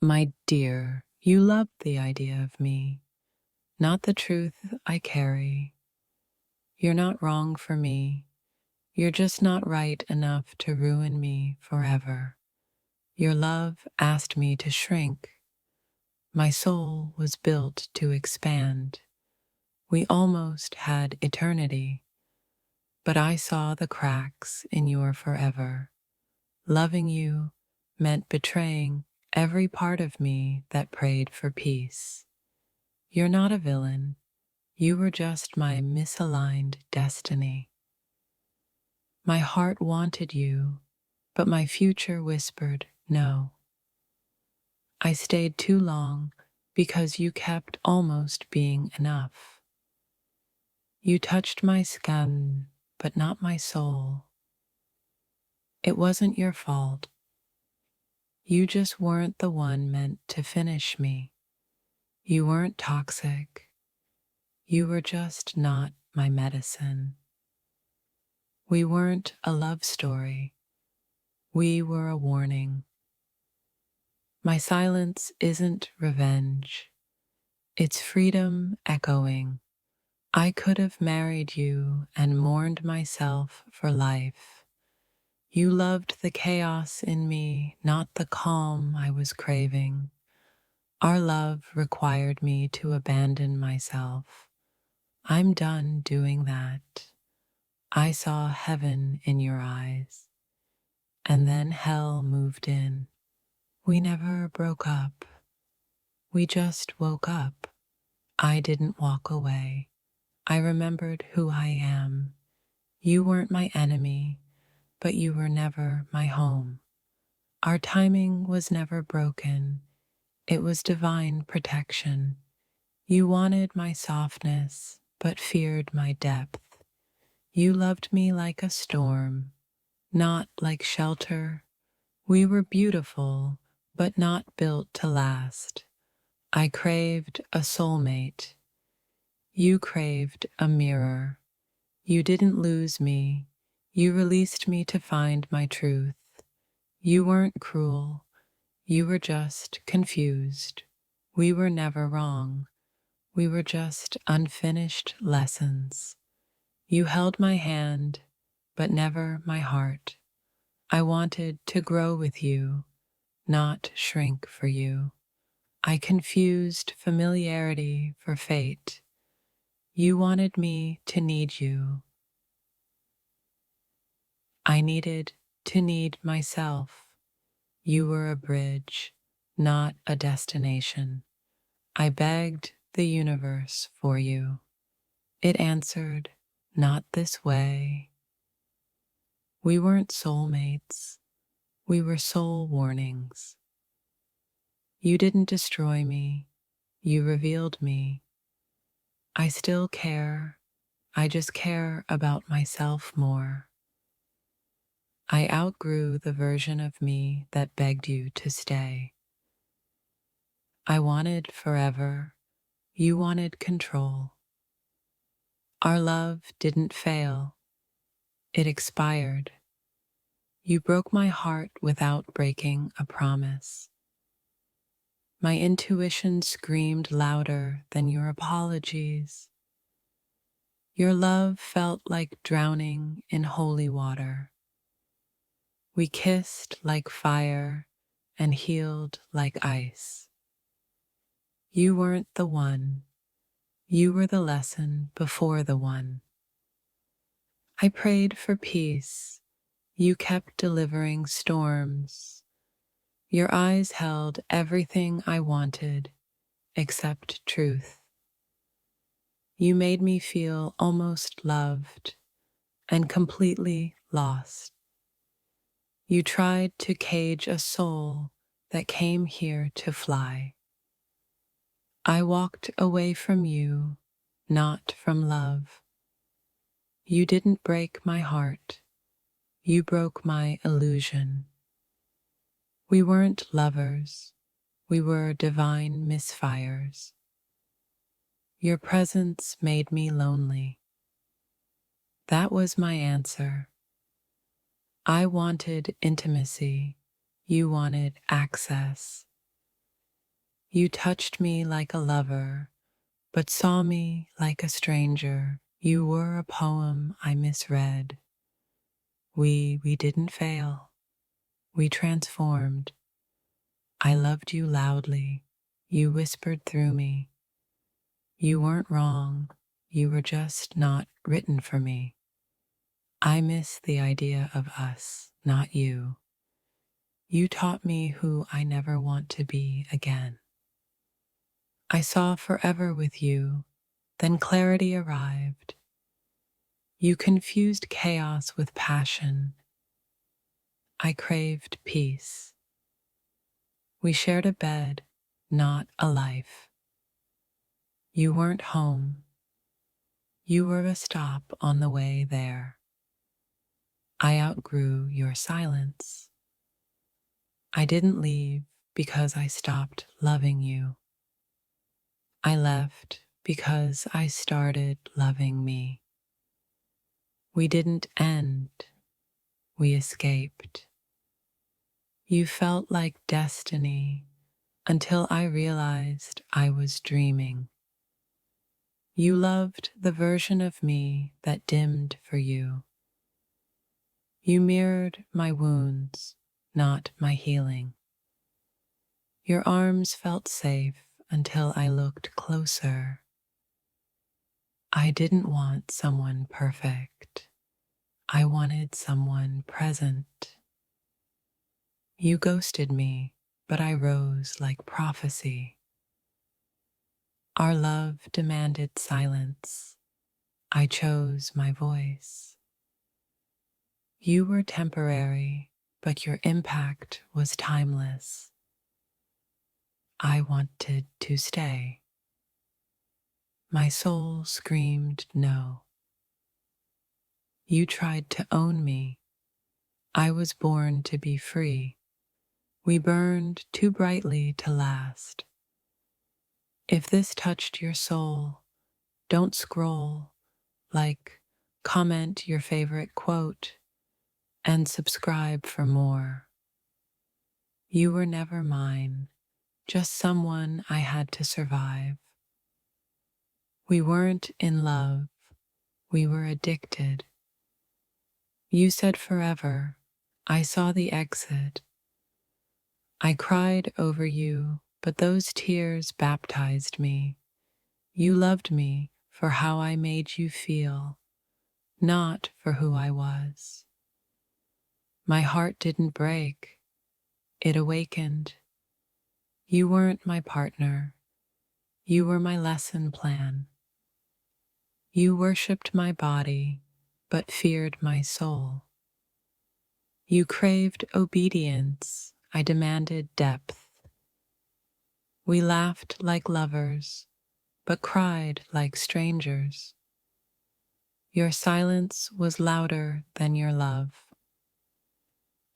My dear, you loved the idea of me, not the truth I carry. You're not wrong for me. You're just not right enough to ruin me forever. Your love asked me to shrink. My soul was built to expand. We almost had eternity, but I saw the cracks in your forever. Loving you meant betraying every part of me that prayed for peace. You're not a villain. You were just my misaligned destiny. My heart wanted you, but my future whispered no. I stayed too long because you kept almost being enough. You touched my skin, but not my soul. It wasn't your fault. You just weren't the one meant to finish me. You weren't toxic. You were just not my medicine. We weren't a love story. We were a warning. My silence isn't revenge. It's freedom echoing. I could have married you and mourned myself for life. You loved the chaos in me, not the calm I was craving. Our love required me to abandon myself. I'm done doing that. I saw heaven in your eyes, and then hell moved in. We never broke up. We just woke up. I didn't walk away. I remembered who I am. You weren't my enemy, but you were never my home. Our timing was never broken. It was divine protection. You wanted my softness, but feared my depth. You loved me like a storm, not like shelter. We were beautiful, but not built to last. I craved a soulmate. You craved a mirror. You didn't lose me. You released me to find my truth. You weren't cruel. You were just confused. We were never wrong. We were just unfinished lessons. You held my hand, but never my heart. I wanted to grow with you, not shrink for you. I confused familiarity for fate. You wanted me to need you. I needed to need myself. You were a bridge, not a destination. I begged the universe for you. It answered, not this way. We weren't soulmates. We were soul warnings. You didn't destroy me. You revealed me. I still care. I just care about myself more. I outgrew the version of me that begged you to stay. I wanted forever. You wanted control. Our love didn't fail. It expired. You broke my heart without breaking a promise. My intuition screamed louder than your apologies. Your love felt like drowning in holy water. We kissed like fire and healed like ice. You weren't the one. You were the lesson before the one. I prayed for peace. You kept delivering storms. Your eyes held everything I wanted except truth. You made me feel almost loved and completely lost. You tried to cage a soul that came here to fly. I walked away from you, not from love. You didn't break my heart. You broke my illusion. We weren't lovers. We were divine misfires. Your presence made me lonely. That was my answer. I wanted intimacy. You wanted access. You touched me like a lover, but saw me like a stranger. You were a poem I misread. We didn't fail. We transformed. I loved you loudly. You whispered through me. You weren't wrong. You were just not written for me. I miss the idea of us, not you. You taught me who I never want to be again. I saw forever with you, then clarity arrived. You confused chaos with passion. I craved peace. We shared a bed, not a life. You weren't home. You were a stop on the way there. I outgrew your silence. I didn't leave because I stopped loving you. I left because I started loving me. We didn't end. We escaped. You felt like destiny until I realized I was dreaming. You loved the version of me that dimmed for you. You mirrored my wounds, not my healing. Your arms felt safe until I looked closer. I didn't want someone perfect. I wanted someone present. You ghosted me, but I rose like prophecy. Our love demanded silence. I chose my voice. You were temporary, but your impact was timeless. I wanted to stay. My soul screamed no. You tried to own me. I was born to be free. We burned too brightly to last. If this touched your soul, don't scroll, like, comment your favorite quote, and subscribe for more. You were never mine, just someone I had to survive. We weren't in love, we were addicted. You said forever, I saw the exit. I cried over you, but those tears baptized me. You loved me for how I made you feel, not for who I was. My heart didn't break, it awakened. You weren't my partner, you were my lesson plan. You worshipped my body, but feared my soul. You craved obedience, I demanded depth. We laughed like lovers, but cried like strangers. Your silence was louder than your love.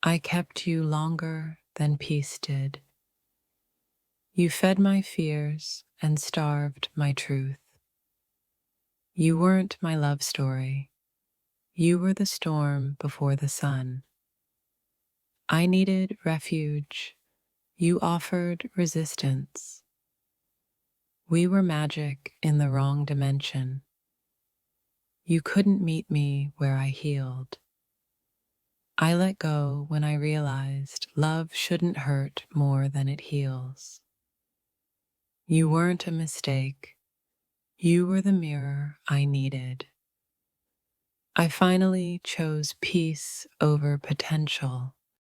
I kept you longer than peace did. You fed my fears and starved my truth. You weren't my love story. You were the storm before the sun. I needed refuge. You offered resistance. We were magic in the wrong dimension. You couldn't meet me where I healed. I let go when I realized love shouldn't hurt more than it heals. You weren't a mistake. You were the mirror I needed. I finally chose peace over potential.